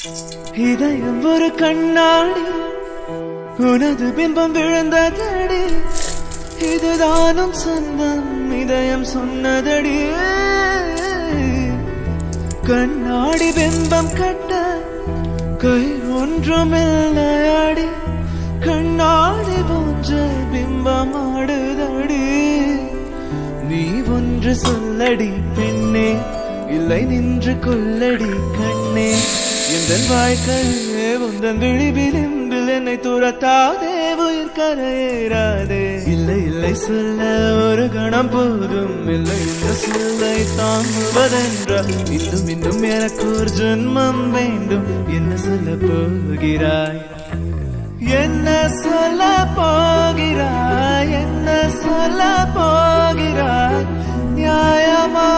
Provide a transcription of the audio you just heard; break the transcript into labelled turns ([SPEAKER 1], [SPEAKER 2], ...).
[SPEAKER 1] இதயம் ஒரு கண்ணாடி, உனது பிம்பம் விழுந்ததடி. இதுதானும் சொந்தம், இதயம் சொன்னதடி. கண்ணாடி பிம்பம் கட்ட கை ஒன்றுமில்லையாடி. கண்ணாடி போன்ற பிம்பம் ஆடுதடி. நீ ஒன்று சொல்லடி பெண்ணே, இல்லை நின்று கொள்ளடி கண்ணே. எந்த வாழ்க்கையே உந்தன் விழிவிளிம்பில் என்னை துரத்தாதே, உயிர் கரையேறாதே. இல்லை இல்லை சொல்ல ஒரு கணம் போதும், இல்லை இந்த சொல்லை தாங்குவதென்ற. இன்னும் இன்னும் எனக்கு ஒரு ஜென்மம் வேண்டும். என்ன சொல்ல போகிறாய், என்ன சொல்ல போகிறாய், என்ன சொல்ல போகிறாய்? நியாயமா